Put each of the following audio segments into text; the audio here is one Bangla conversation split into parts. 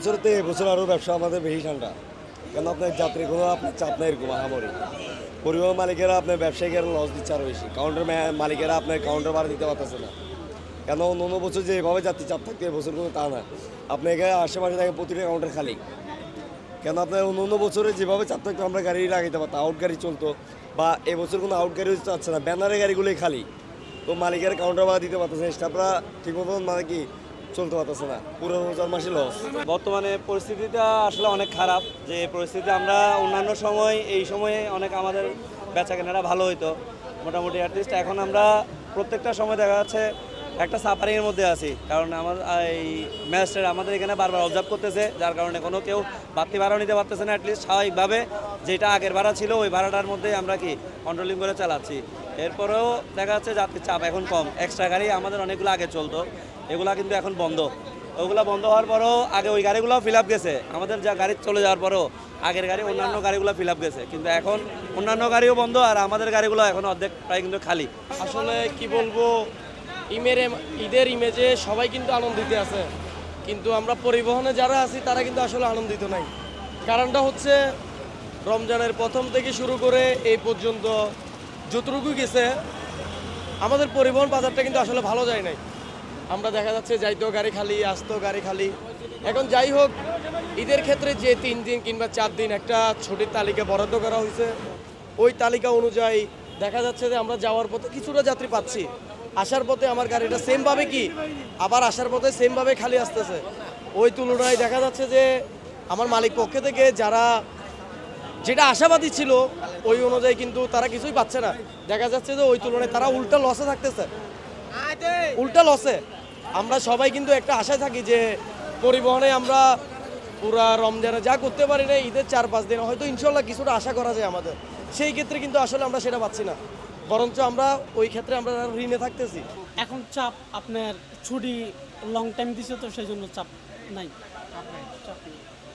বছরের থেকে এবছর আরও ব্যবসা আমাদের বেশি ঠান্ডা। কেন আপনার যাত্রী কোনো আপনার চাপ নেই এরকম আহামরি। পরিবহন মালিকেরা আপনার ব্যবসায়ীরা লস দিচ্ছে আরও বেশি, কাউন্টার মালিকেরা আপনার কাউন্টার ভাড়া দিতে পারতেছে না। কেন অন্য বছর যে এভাবে যাত্রী চাপ থাকতে এবছর কোনো তা না। আপনি এখানে আশেপাশে দেখেন প্রতিটা কাউন্টার খালি। কেন আপনার অন্য বছরে যেভাবে চাপ থাকতো আমরা গাড়ি লাগাইতে পারতাম, আউট গাড়ি চলতো, বা এবছর কোনো আউট গাড়িও চাচ্ছে না, ব্যানারের গাড়িগুলোই খালি। তো মালিকের কাউন্টার ভাড়া দিতে পারতেছে না, স্টাফরা ঠিক মতো মানে কি চলতে পারতেছে না, পুরো রোজার মাসে লস। বর্তমানে পরিস্থিতিটা আসলে অনেক খারাপ, যে পরিস্থিতি আমরা অন্যান্য সময় এই সময়ে অনেক আমাদের বেচা কেনাটা ভালো হইতো মোটামুটি। অ্যাটলিস্ট এখন আমরা প্রত্যেকটা সময় দেখা যাচ্ছে একটা সাফারিংয়ের মধ্যে আছি, কারণ আমার এই ম্যাজিস্ট্রেট আমাদের এখানে বারবার অবজার্ভ করতেছে, যার কারণে কোনো কেউ বাড়তি ভাড়াও নিতে পারতেছে না। অ্যাটলিস্ট স্বাভাবিকভাবে যেটা আগের ভাড়া ছিল ওই ভাড়াটার মধ্যে আমরা কি কন্ট্রোলিং করে চালাচ্ছি। এরপরেও দেখা যাচ্ছে যাত্রীর চাপ এখন কম। এক্সট্রা গাড়ি আমাদের অনেকগুলো আগে চলতো, এগুলা কিন্তু এখন বন্ধ। ওগুলো বন্ধ হওয়ার পরও আগে ওই গাড়িগুলোও ফিল আপ গেছে, আমাদের যা গাড়ি চলে যাওয়ার পরও আগের গাড়ি অন্যান্য গাড়িগুলো ফিল আপ গেছে, কিন্তু এখন অন্যান্য গাড়িও বন্ধ আর আমাদের গাড়িগুলো এখন অর্ধেক প্রায় কিন্তু খালি। আসলে কি বলবো, ঈদের ইমেজে সবাই কিন্তু আনন্দিত আছে, কিন্তু আমরা পরিবহনে যারা আছি তারা কিন্তু আসলে আনন্দিত নাই। কারণটা হচ্ছে রমজানের প্রথম থেকে শুরু করে এই পর্যন্ত যতটুকু গেছে আমাদের পরিবহন বাজারটা কিন্তু আসলে ভালো যায় নাই। আমরা দেখা যাচ্ছে যাইতেও গাড়ি খালি, আসতেও গাড়ি খালি। এখন যাই হোক, ঈদের ক্ষেত্রে যে 3 দিন কিংবা 4 দিন একটা ছুটির তালিকা বরাদ্দ করা হয়েছে, ওই তালিকা অনুযায়ী দেখা যাচ্ছে যে আমরা যাওয়ার পথে কিছুটা যাত্রী পাচ্ছি, আসার পথে আমার গাড়িটা সেমভাবে কি আবার আসার পথে সেমভাবে খালি আসতেছে। ওই তুলনায় দেখা যাচ্ছে যে আমার মালিক পক্ষে থেকে যারা যেটা আশাবাদী ছিল ওই অনুযায়ী কিন্তু তারা কিছুই পাচ্ছে না। দেখা যাচ্ছে যে ওই তুলনায় তারা উল্টা লসে থাকতেছে, উল্টা লসে। আমরা সবাই কিন্তু একটা আশায় থাকি যে পরিবহনে আমরা পুরা রমজানে যা করতে পারি না, ঈদের 4-5 দিন হয়তো ইনশাল্লাহ কিছুটা আশা করা যায় আমাদের। সেই ক্ষেত্রে কিন্তু আসলে আমরা সেটা পাচ্ছি না, বরঞ্চ আমরা ওই ক্ষেত্রে আমরা ঋণে থাকতেছি। এখন চাপ আপনার ছুটি লং টাইম দিছে, তো সেই জন্য চাপ নাই,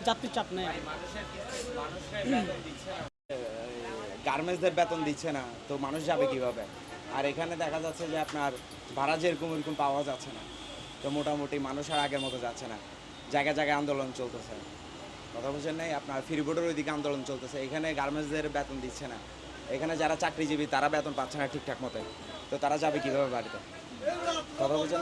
যাত্রীর চাপ নাই। গার্মেন্টসদের বেতন দিচ্ছে না, তো মানুষ যাবে কিভাবে? আর এখানে দেখা যাচ্ছে যে আপনার ভাড়া যেরকম ওরকম পাওয়া যাচ্ছে না, তো মোটামুটি মানুষ আর আগের মতো যাচ্ছে না। জায়গায় জায়গায় আন্দোলন চলতেছে, কথা বুঝছেন নাই? আপনার ফ্রিবোর্ডের ওইদিকে আন্দোলন চলতেছে, এখানে গার্মেন্টসদের বেতন দিচ্ছে না। এখানে যারা চাকরিজীবী তারা বেতন পাচ্ছে না ঠিকঠাক মতো, তো তারা যাবে কীভাবে বাড়িতে? কথা বুঝছেন?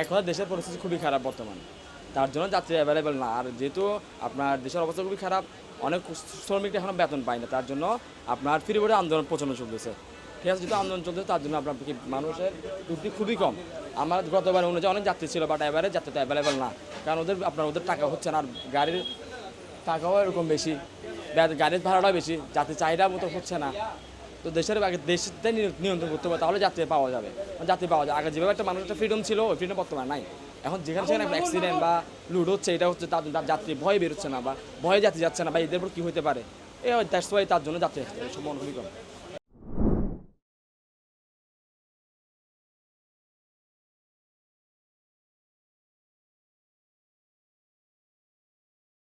এখন দেশের পরিস্থিতি খুবই খারাপ বর্তমানে, তার জন্য যাত্রী অ্যাভেলেবেল না। আর যেহেতু আপনার দেশের অবস্থা খুবই খারাপ, অনেক শ্রমিক এখনও বেতন পায় না, তার জন্য আপনার ফ্রিবোর্ডে আন্দোলন প্রচণ্ড চলতেছে। ঠিক আছে, যেহেতু আন্দোলন চলতেছে তার জন্য আপনার মানুষের দুটি খুবই কম। আমার গতবার অনুযায়ী অনেক যাত্রী ছিল, বাট এবারে যাত্রী তো অ্যাভেলেবেল না, কারণ ওদের টাকা হচ্ছে না, আর গাড়ির টাকাও এরকম বেশি, গাড়ির ভাড়াটাও বেশি, যাত্রী চাহিদা মতো হচ্ছে না। তো দেশটা নিয়ন্ত্রণ করতে হবে, তাহলে যাত্রী পাওয়া যাবে। আগে যেভাবে একটা মানুষের ফ্রিডম ছিল ওই ফ্রিডম বর্তমানে নাই। এখন যেখানে সেখানে একটা অ্যাক্সিডেন্ট বা লুট হচ্ছে, এটা হচ্ছে তার যাত্রী ভয় বেরোচ্ছে না, বা ভয়ে যাত্রী যাচ্ছে না, বা এদের উপর কী হতে পারে, দ্যাটস ওয়াই তার জন্য যাত্রী সম্ভাবনা খুবই কম।